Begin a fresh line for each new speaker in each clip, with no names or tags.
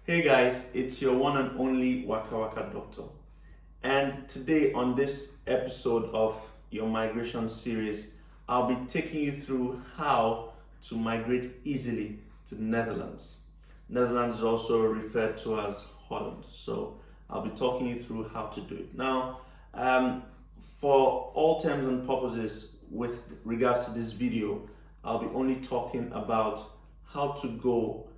Hey guys, it's your one and only Wakawaka doctor. And today on this episode of your migration series, I'll be taking you through how to migrate easily to the Netherlands. Netherlands is also referred to as Holland. So I'll be talking you through how to do it. Now, for all terms and purposes with regards to this video, I'll be only talking about how to go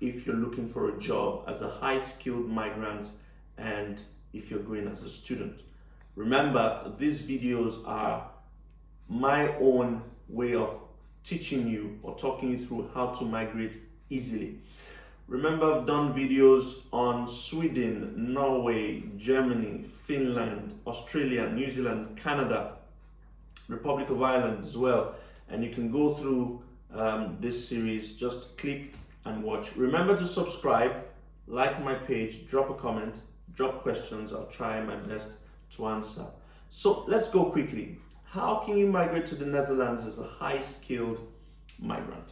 if you're looking for a job as a high-skilled migrant and if you're going as a student. Remember, these videos are my own way of teaching you or talking you through how to migrate easily. Remember, I've done videos on Sweden, Norway, Germany, Finland, Australia, New Zealand, Canada, Republic of Ireland as well. And you can go through this series, just click and watch. Remember to subscribe, like my page, drop a comment, drop questions. I'll try my best to answer. So let's go quickly. How can you migrate to the Netherlands as a high-skilled migrant?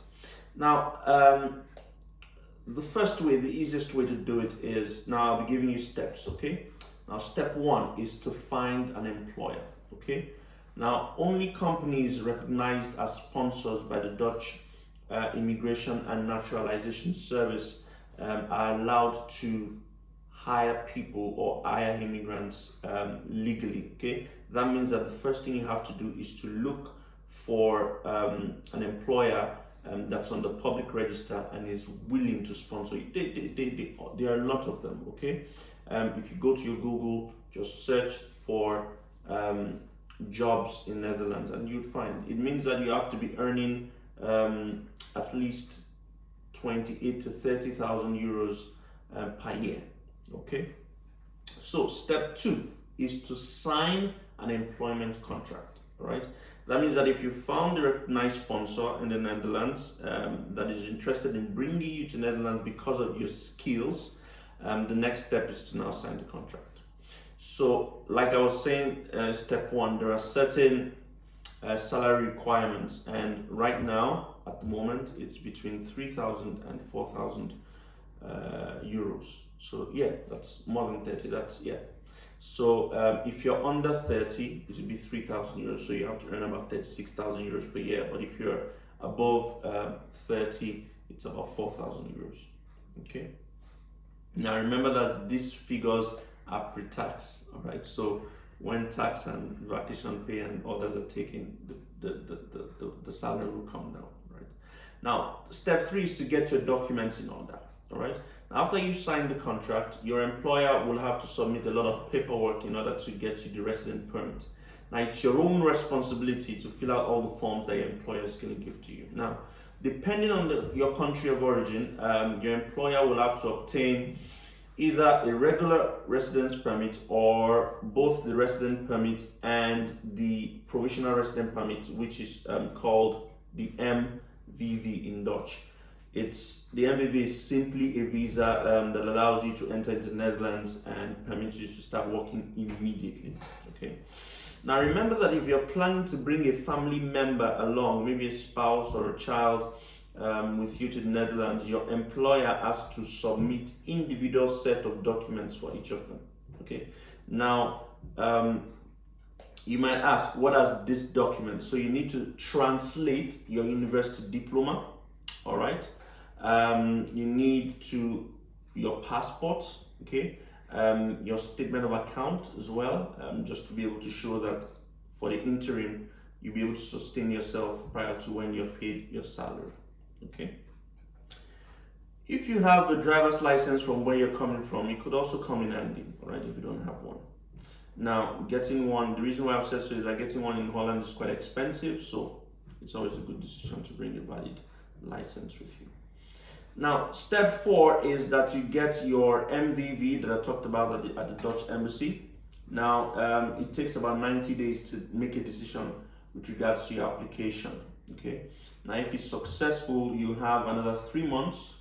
Now, the first way, the easiest way to do it is, now I'll be giving you steps, okay? Now, step one is to find an employer, okay? Now, only companies recognized as sponsors by the Dutch Immigration and Naturalization Service are allowed to hire people or hire immigrants legally, okay? That means that the first thing you have to do is to look for an employer that's on the public register and is willing to sponsor you. There are a lot of them, okay? If you go to your Google, just search for jobs in Netherlands and you'd find it means that you have to be earning at least 28 to 30,000 euros per year. Okay, so step two is to sign an employment contract. All right, that means that if you found a recognized sponsor in the Netherlands that is interested in bringing you to Netherlands because of your skills, the next step is to now sign the contract. So, like I was saying, step one, there are certain salary requirements, and right now at the moment it's between 3,000 and 4,000 euros. So yeah, that's more than 30. That's yeah. So if you're under 30, it will be 3,000 euros. So you have to earn about 36,000 euros per year. But if you're above 30, it's about 4,000 euros. Okay. Now remember that these figures are pre-tax. All right. So when tax and vacation pay and others are taken, the salary will come down, right? Now, step three is to get your documents in order, all right? After you sign the contract, your employer will have to submit a lot of paperwork in order to get you the resident permit. Now, it's your own responsibility to fill out all the forms that your employer is going to give to you. Now, depending on your country of origin, your employer will have to obtain either a regular residence permit or both the resident permit and the provisional resident permit, which is called the MVV in Dutch. The MVV is simply a visa that allows you to enter into the Netherlands and permits you to start working immediately. Okay. Now remember that if you're planning to bring a family member along, maybe a spouse or a child, with you to the Netherlands, your employer has to submit individual set of documents for each of them. Okay. Now, you might ask, what are these documents? So you need to translate your university diploma. All right. You need your passport. Okay. Your statement of account as well, just to be able to show that for the interim, you'll be able to sustain yourself prior to when you're paid your salary. Okay. If you have a driver's license from where you're coming from, it could also come in handy, all right, if you don't have one. Now, getting one, the reason why I've said so is that getting one in Holland is quite expensive, so it's always a good decision to bring a valid license with you. Now, step four is that you get your MVV that I talked about at the Dutch embassy. Now, it takes about 90 days to make a decision with regards to your application. Okay. Now, if it's successful, you have another 3 months,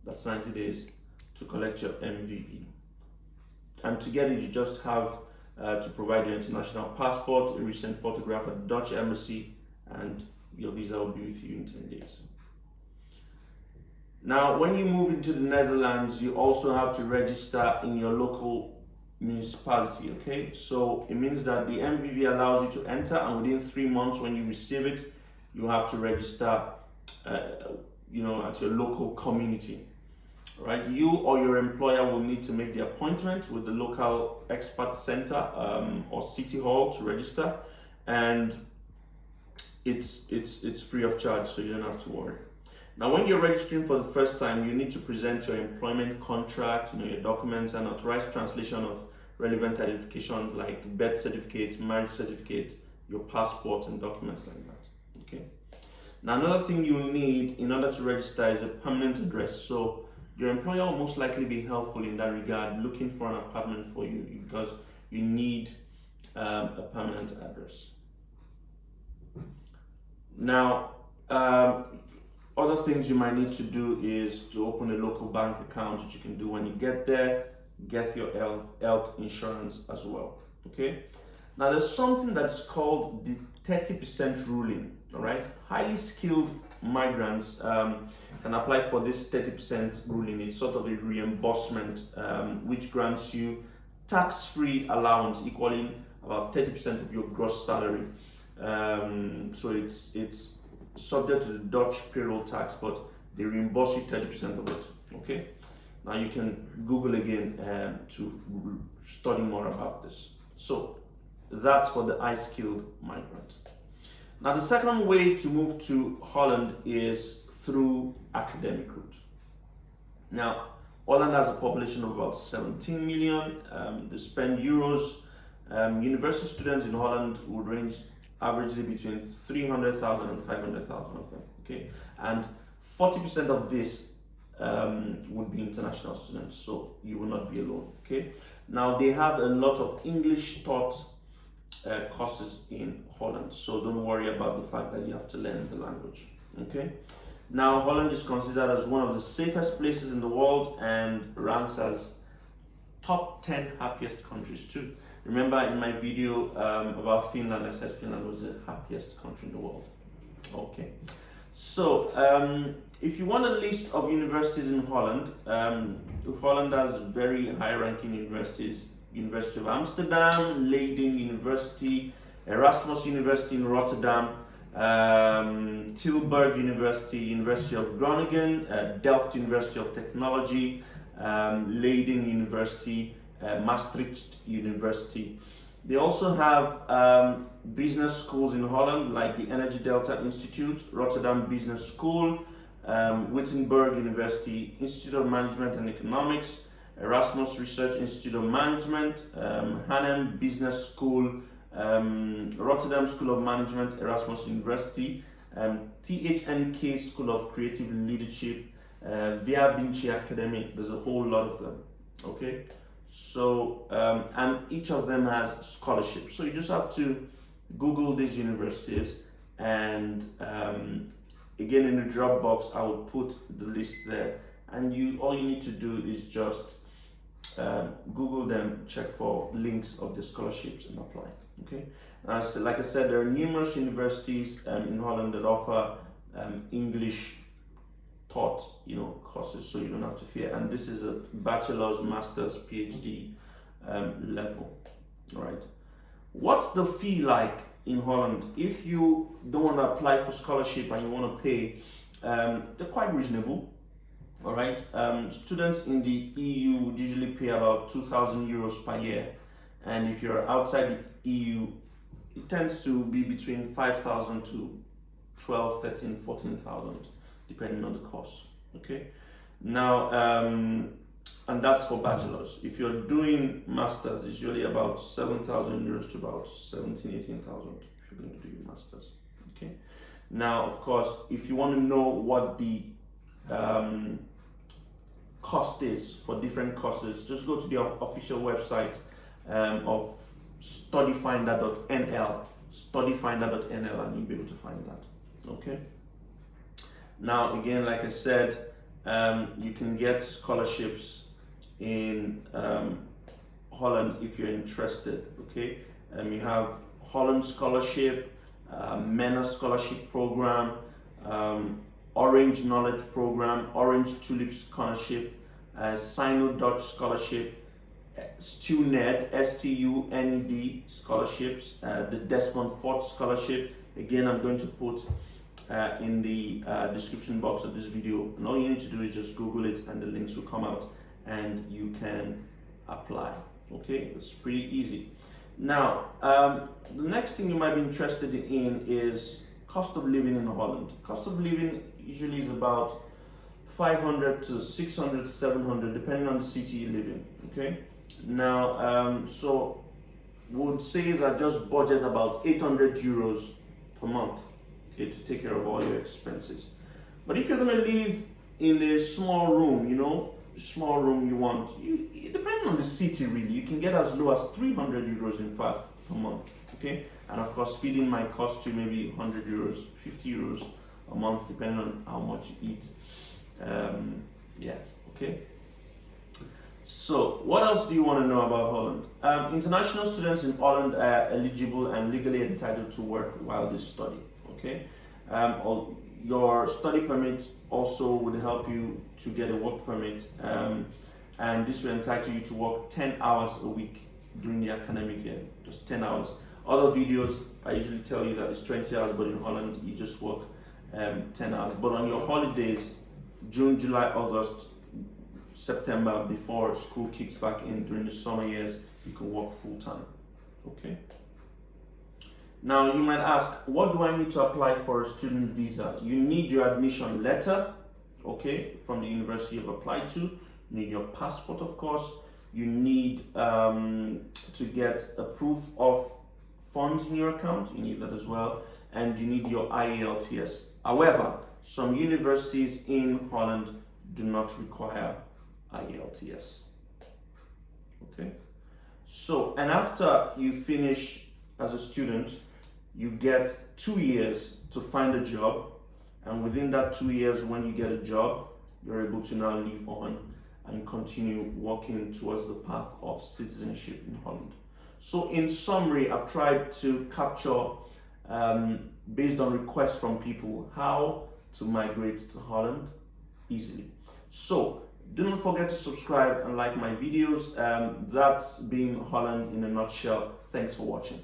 that's 90 days, to collect your MVV. And to get it, you just have to provide your international passport, a recent photograph at the Dutch embassy, and your visa will be with you in 10 days. Now, when you move into the Netherlands, you also have to register in your local municipality, okay? So it means that the MVV allows you to enter, and within 3 months when you receive it, you have to register, at your local community, right? You or your employer will need to make the appointment with the local expert center or city hall to register, and it's free of charge, so you don't have to worry. Now, when you're registering for the first time, you need to present your employment contract, your documents, and authorized translation of relevant identification like birth certificate, marriage certificate, your passport, and documents like that. Okay. Now, another thing you'll need in order to register is a permanent address. So your employer will most likely be helpful in that regard, looking for an apartment for you, because you need a permanent address. Now, other things you might need to do is to open a local bank account, which you can do when you get there. Get your health insurance as well. Okay. Now, there's something that's called the 30% ruling. All right. Highly skilled migrants can apply for this 30% ruling. It's sort of a reimbursement which grants you tax-free allowance equaling about 30% of your gross salary. So it's subject to the Dutch payroll tax, but they reimburse you 30% of it. Okay. Now you can Google again to study more about this. So that's for the high-skilled migrant. Now, the second way to move to Holland is through academic route. Now, Holland has a population of about 17 million. They spend euros. University students in Holland would range averagely between 300,000 and 500,000 of them. Okay, and 40% of this would be international students, so you will not be alone. Okay, now they have a lot of English taught courses in Holland, so don't worry about the fact that you have to learn the language. Okay, now Holland is considered as one of the safest places in the world and ranks as top 10 happiest countries too. Remember in my video about Finland, I said Finland was the happiest country in the world. Okay, so if you want a list of universities in Holland, Holland has very high-ranking universities. University of Amsterdam, Leiden University, Erasmus University in Rotterdam, Tilburg University, University of Groningen, Delft University of Technology, Leiden University, Maastricht University. They also have business schools in Holland, like the Energy Delta Institute, Rotterdam Business School, Wittenberg University, Institute of Management and Economics, Erasmus Research Institute of Management, Arnhem Business School, Rotterdam School of Management, Erasmus University, THNK School of Creative Leadership, Via Vinci Academy. There's a whole lot of them. Okay, so and each of them has scholarships. So you just have to Google these universities, and again in the Dropbox I will put the list there, and all you need to do is just Google them, check for links of the scholarships, and apply. Okay, so like I said, there are numerous universities in Holland that offer English taught courses, so you don't have to fear. And this is a bachelor's, master's, PhD level. All right, what's the fee like in Holland? If you don't want to apply for scholarship and you want to pay, they're quite reasonable. All right, students in the EU would usually pay about 2,000 euros per year, and if you're outside the EU, it tends to be between 5,000 to 12, 13, 14,000, depending on the course. Okay, now, and that's for bachelors. If you're doing masters, it's usually about 7,000 euros to about 17, 18,000 if you're going to do your masters. Okay, now, of course, if you want to know what the cost is for different courses, just go to the official website of studyfinder.nl, and you'll be able to find that. Okay, now again, like I said, you can get scholarships in Holland if you're interested. Okay, you have Holland Scholarship, MENA Scholarship Program,
Orange Knowledge Program, Orange Tulip Scholarship, Sino-Dutch Scholarship, StuNed, STUNED scholarships, the Desmond Fort Scholarship. Again, I'm going to put in the description box of this video, and all you need to do is just Google it and the links will come out and you can apply. Okay, it's pretty easy. Now, the next thing you might be interested in is cost of living in Holland. Cost of living usually is about 500 to 600, 700, depending on the city you live in. Okay, now, so would say that just budget about 800 euros per month, okay, to take care of all your expenses. But if you're going to live in a small room, you know, small room you want, it depends on the city really. You can get as low as 300 euros in fact per month, okay? And of course feeding might cost you maybe 100 euros, 50 euros a month depending on how much you eat. Yeah, okay. So what else do you want to know about Holland? International students in Holland are eligible and legally entitled to work while they study, okay? Your study permit also would help you to get a work permit, and this will entitle you to work 10 hours a week during the academic year, just 10 hours. Other videos, I usually tell you that it's 20 hours, but in Holland, you just work 10 hours. But on your holidays, June, July, August, September, before school kicks back in during the summer years, you can work full time, okay? Now you might ask, what do I need to apply for a student visa? You need your admission letter, okay, from the university you've applied to. You need your passport, of course. You need to get a proof of funds in your account. You need that as well. And you need your IELTS. However, some universities in Holland do not require IELTS, okay? So, and after you finish as a student, you get 2 years to find a job, and within that 2 years, when you get a job, you're able to now live on and continue walking towards the path of citizenship in Holland. So in summary, I've tried to capture, based on requests from people, how to migrate to Holland easily. So do not forget to subscribe and like my videos. That's been Holland in a nutshell. Thanks for watching.